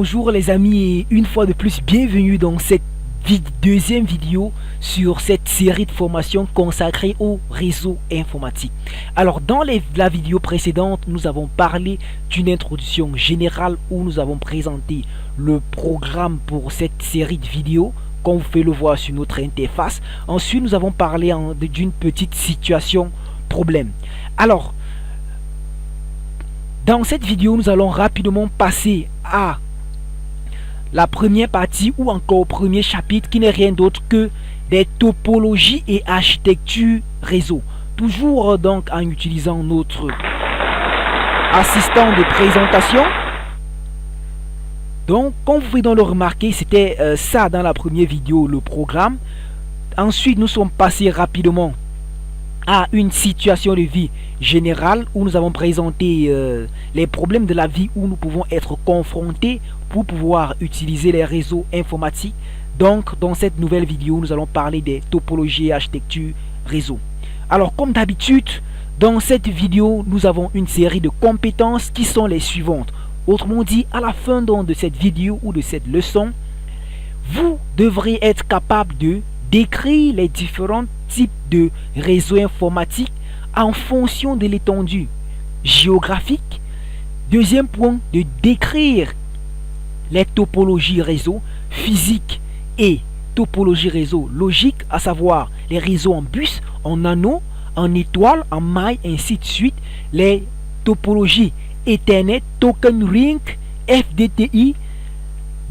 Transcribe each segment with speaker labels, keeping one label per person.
Speaker 1: Bonjour les amis et une fois de plus bienvenue dans cette deuxième vidéo sur cette série de formations consacrée au réseau informatique. Alors dans la vidéo précédente, nous avons parlé d'une introduction générale où nous avons présenté le programme pour cette série de vidéos comme vous pouvez le voir sur notre interface. Ensuite nous avons parlé d'une petite situation problème. Alors dans cette vidéo nous allons rapidement passer à la première partie ou encore au premier chapitre qui n'est rien d'autre que des topologies et architecture réseau. Toujours donc en utilisant notre assistant de présentation. Donc comme vous pouvez donc le remarquer, c'était ça dans la première vidéo, le programme. Ensuite nous sommes passés rapidement à une situation de vie générale où nous avons présenté les problèmes de la vie où nous pouvons être confrontés pour pouvoir utiliser les réseaux informatiques. Donc dans cette nouvelle vidéo nous allons parler des topologies et architecture réseau. Alors comme d'habitude dans cette vidéo nous avons une série de compétences qui sont les suivantes. Autrement dit, à la fin donc de cette vidéo ou de cette leçon, vous devrez être capable de décrire les différents types de réseaux informatiques en fonction de l'étendue géographique. Deuxième point, de décrire les topologies réseau physiques et topologies réseau logiques, à savoir les réseaux en bus, en anneau, en étoile, en maille, ainsi de suite. Les topologies Ethernet, Token Ring, FDTI.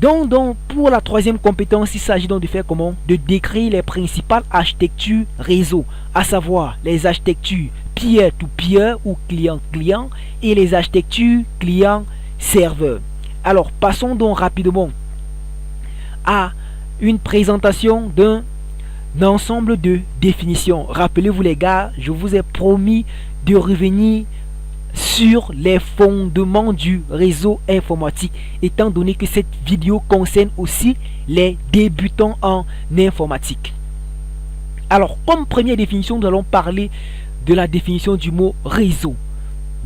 Speaker 1: Donc pour la troisième compétence, il s'agit donc de faire comment? De décrire les principales architectures réseau, à savoir les architectures peer-to-peer ou client-client et les architectures client-serveur. Alors passons donc rapidement à une présentation d'un ensemble de définitions. Rappelez-vous les gars, je vous ai promis de revenir sur les fondements du réseau informatique, étant donné que cette vidéo concerne aussi les débutants en informatique. Alors comme première définition, nous allons parler de la définition du mot réseau.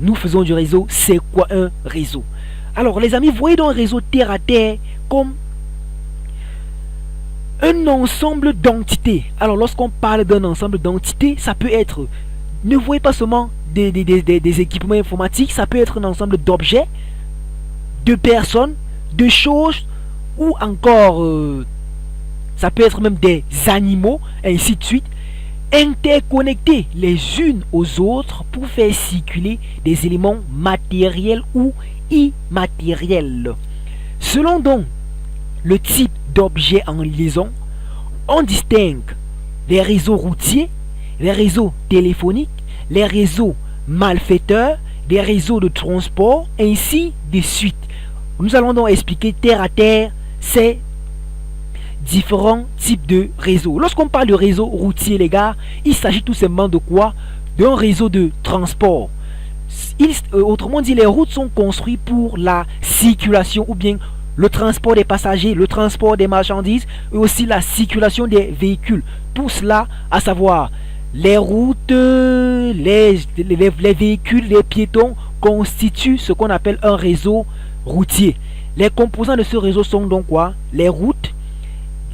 Speaker 1: Nous faisons du réseau, c'est quoi un réseau? Alors les amis, voyez donc un réseau terre à terre comme un ensemble d'entités. Alors lorsqu'on parle d'un ensemble d'entités, ça peut être, ne voyez pas seulement des équipements informatiques, ça peut être un ensemble d'objets, de personnes, de choses, ou encore ça peut être même des animaux, ainsi de suite, interconnectés les unes aux autres pour faire circuler des éléments matériels ou immatériels. Selon donc le type d'objet en liaison, on distingue les réseaux routiers, les réseaux téléphoniques, les réseaux malfaiteurs, des réseaux de transport, ainsi de suite. Nous allons donc expliquer terre à terre ces différents types de réseaux. Lorsqu'on parle de réseau routier, les gars, il s'agit tout simplement de quoi? D'un réseau de transport. Autrement dit, les routes sont construites pour la circulation ou bien le transport des passagers, le transport des marchandises et aussi la circulation des véhicules. Tout cela, à savoir les routes, les véhicules, les piétons constituent ce qu'on appelle un réseau routier. Les composants de ce réseau sont donc quoi? Les routes,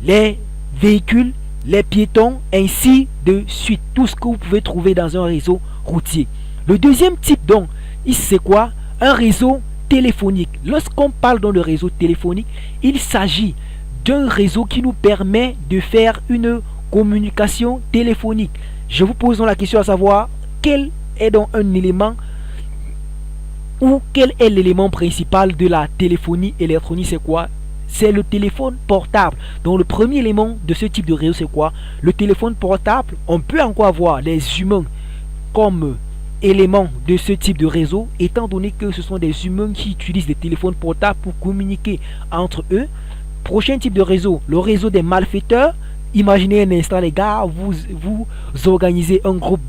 Speaker 1: les véhicules, les piétons, ainsi de suite. Tout ce que vous pouvez trouver dans un réseau routier. Le deuxième type donc, c'est quoi? Un réseau téléphonique. Lorsqu'on parle dans le réseau téléphonique, il s'agit d'un réseau qui nous permet de faire une communication téléphonique. Je vous pose donc la question à savoir quel est donc un élément ou quel est l'élément principal de la téléphonie électronique? C'est quoi? C'est le téléphone portable. Donc le premier élément de ce type de réseau, c'est quoi? Le téléphone portable. On peut encore avoir les humains comme éléments de ce type de réseau, étant donné que ce sont des humains qui utilisent des téléphones portables pour communiquer entre eux. Prochain type de réseau, le réseau des malfaiteurs. Imaginez un instant les gars, vous organisez un groupe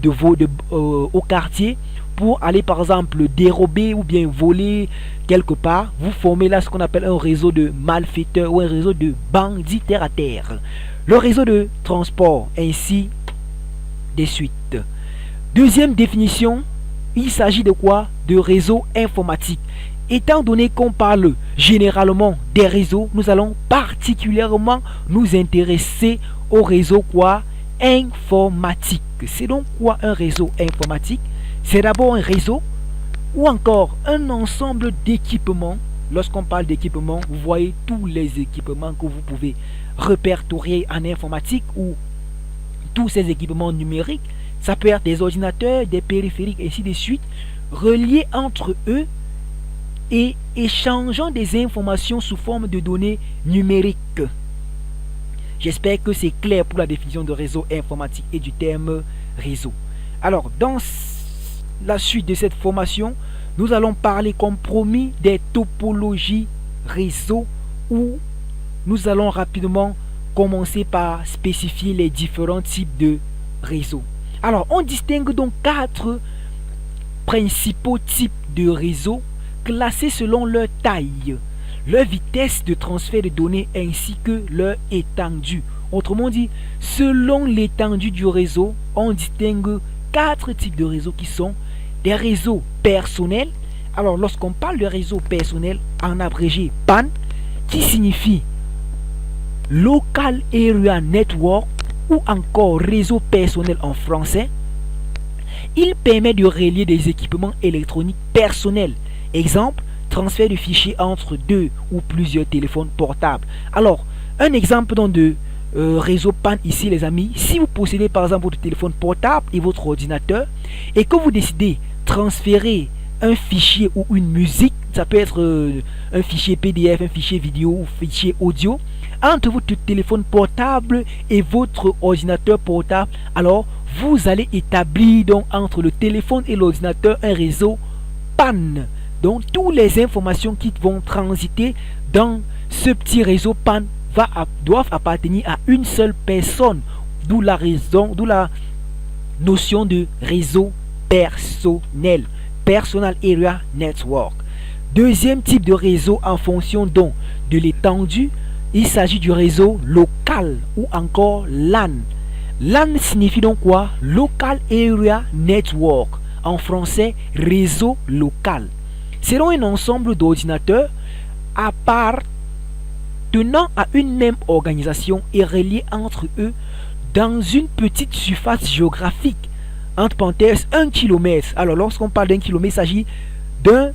Speaker 1: au quartier pour aller par exemple dérober ou bien voler quelque part. Vous formez là ce qu'on appelle un réseau de malfaiteurs ou un réseau de bandits terre à terre. Le réseau de transport, ainsi de suite. Deuxième définition, il s'agit de quoi? De réseau informatique. Étant donné qu'on parle généralement des réseaux, nous allons particulièrement nous intéresser au réseau quoi? Informatique. C'est donc quoi un réseau informatique? C'est d'abord un réseau ou encore un ensemble d'équipements. Lorsqu'on parle d'équipements, vous voyez tous les équipements que vous pouvez répertorier en informatique ou tous ces équipements numériques. Ça peut être des ordinateurs, des périphériques, et ainsi de suite, reliés entre eux et échangeant des informations sous forme de données numériques. J'espère que c'est clair pour la définition de réseau informatique et du terme réseau. Alors, dans la suite de cette formation, nous allons parler comme promis des topologies réseau où nous allons rapidement commencer par spécifier les différents types de réseaux. Alors, on distingue donc 4 principaux types de réseaux classés selon leur taille, leur vitesse de transfert de données ainsi que leur étendue. Autrement dit, selon l'étendue du réseau, on distingue 4 types de réseaux qui sont des réseaux personnels. Alors, lorsqu'on parle de réseau personnel, en abrégé PAN, qui signifie Local Area Network ou encore réseau personnel en français, il permet de relier des équipements électroniques personnels. Exemple, transfert de fichiers entre 2 ou plusieurs téléphones portables. Alors, un exemple de réseau PAN ici les amis, si vous possédez par exemple votre téléphone portable et votre ordinateur et que vous décidez de transférer un fichier ou une musique, ça peut être un fichier PDF, un fichier vidéo ou un fichier audio, entre votre téléphone portable et votre ordinateur portable, alors vous allez établir donc entre le téléphone et l'ordinateur un réseau PAN. Donc toutes les informations qui vont transiter dans ce petit réseau PAN doivent appartenir à une seule personne, d'où la notion de réseau personnel, Personal Area Network. Deuxième type de réseau en fonction donc de l'étendue, il s'agit du réseau local ou encore LAN. LAN signifie donc quoi? Local Area Network, en français réseau local. C'est donc un ensemble d'ordinateurs appartenant à une même organisation et reliés entre eux dans une petite surface géographique, entre parenthèses 1 km. Alors lorsqu'on parle d'un kilomètre, il s'agit d'un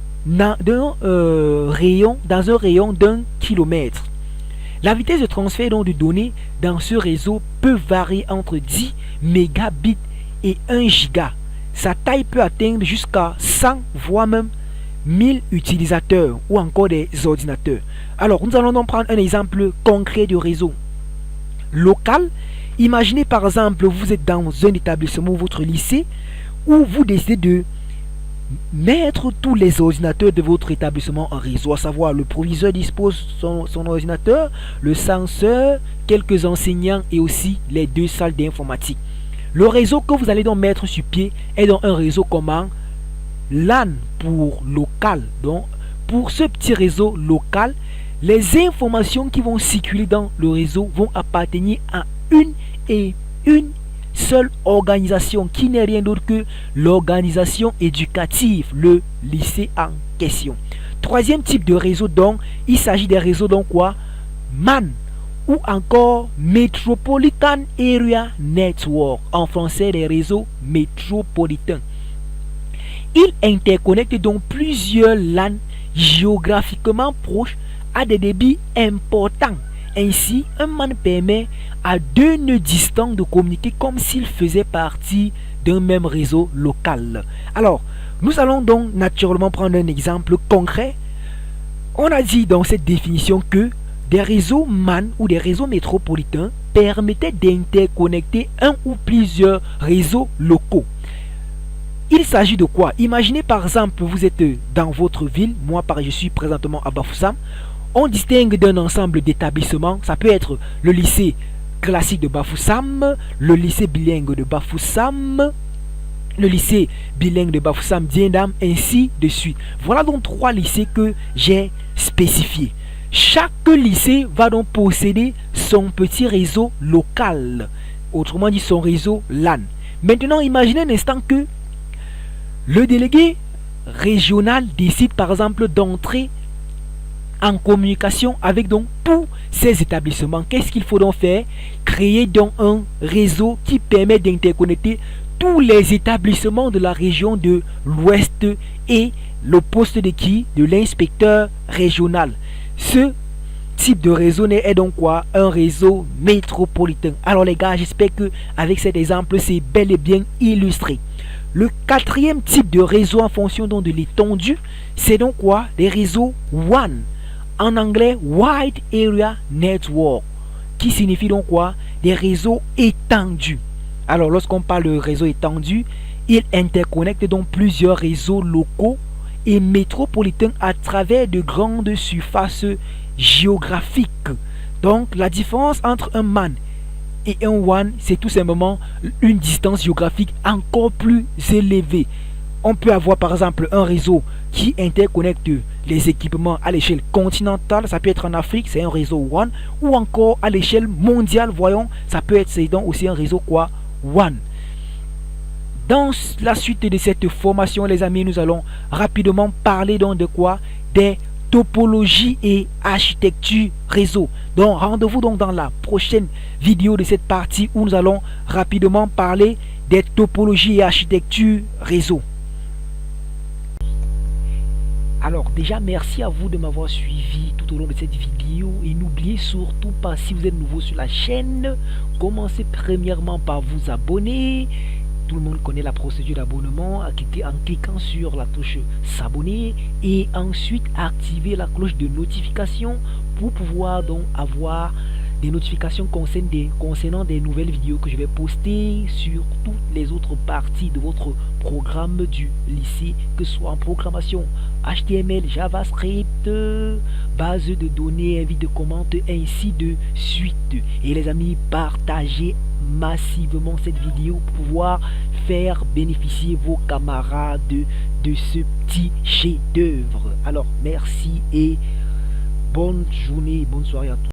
Speaker 1: rayon, dans un rayon d'1 km. La vitesse de transfert donc de données dans ce réseau peut varier entre 10 mégabits et 1 giga. Sa taille peut atteindre jusqu'à 100 voire même 1000 utilisateurs ou encore des ordinateurs. Alors nous allons donc prendre un exemple concret de réseau local. Imaginez par exemple vous êtes dans un établissement, votre lycée, où vous décidez de mettre tous les ordinateurs de votre établissement en réseau, à savoir le proviseur dispose son ordinateur, le censeur, quelques enseignants et aussi les 2 salles d'informatique. Le réseau que vous allez donc mettre sur pied est donc un réseau comment? LAN pour local. Donc pour ce petit réseau local, les informations qui vont circuler dans le réseau vont appartenir à une seule organisation qui n'est rien d'autre que l'organisation éducative, le lycée en question. Troisième type de réseau donc, il s'agit des réseaux donc quoi? MAN ou encore Metropolitan Area Network, en français les réseaux métropolitains. Il interconnecte donc plusieurs LAN géographiquement proches à des débits importants. Ainsi, un MAN permet à 2 nœuds distants de communiquer comme s'ils faisaient partie d'un même réseau local. Alors, nous allons donc naturellement prendre un exemple concret. On a dit dans cette définition que des réseaux MAN ou des réseaux métropolitains permettaient d'interconnecter un ou plusieurs réseaux locaux. Il s'agit de quoi? Imaginez par exemple, vous êtes dans votre ville, moi je suis présentement à Bafoussam. On distingue d'un ensemble d'établissements, ça peut être le lycée classique de Bafoussam, le lycée bilingue de Bafoussam, le lycée bilingue de Bafoussam Diendam, ainsi de suite. Voilà donc 3 lycées que j'ai spécifiés. Chaque lycée va donc posséder son petit réseau local, autrement dit son réseau LAN. Maintenant, imaginez un instant que le délégué régional décide par exemple d'entrer en communication avec donc tous ces établissements, qu'est-ce qu'il faut donc faire? Créer donc un réseau qui permet d'interconnecter tous les établissements de la région de l'Ouest et le poste de qui? De l'inspecteur régional. Ce type de réseau est donc quoi? Un réseau métropolitain. Alors les gars, j'espère que avec cet exemple, c'est bel et bien illustré. Le quatrième type de réseau en fonction donc de l'étendue, c'est donc quoi? Les réseaux WAN. En anglais, Wide Area Network, qui signifie donc quoi? Des réseaux étendus. Alors lorsqu'on parle de réseau étendu, il interconnecte donc plusieurs réseaux locaux et métropolitains à travers de grandes surfaces géographiques. Donc la différence entre un MAN et un WAN, c'est tout simplement une distance géographique encore plus élevée. On peut avoir par exemple un réseau qui interconnecte les équipements à l'échelle continentale, ça peut être en Afrique, c'est un réseau WAN, ou encore à l'échelle mondiale, voyons, ça peut être donc aussi un réseau quoi? WAN. Dans la suite de cette formation, les amis, nous allons rapidement parler donc de quoi? Des topologies et architecture réseau. Donc rendez-vous donc dans la prochaine vidéo de cette partie où nous allons rapidement parler des topologies et architecture réseau. Alors déjà merci à vous de m'avoir suivi tout au long de cette vidéo et n'oubliez surtout pas, si vous êtes nouveau sur la chaîne, commencez premièrement par vous abonner. Tout le monde connaît la procédure d'abonnement en cliquant sur la touche s'abonner et ensuite activer la cloche de notification pour pouvoir donc avoir des notifications concernant des nouvelles vidéos que je vais poster sur toutes les autres parties de votre programme du lycée, que ce soit en programmation HTML, JavaScript, base de données, avis de commentaires, ainsi de suite. Et les amis, partagez massivement cette vidéo pour pouvoir faire bénéficier vos camarades de ce petit chef-d'œuvre. Alors merci et bonne journée, bonne soirée à tous.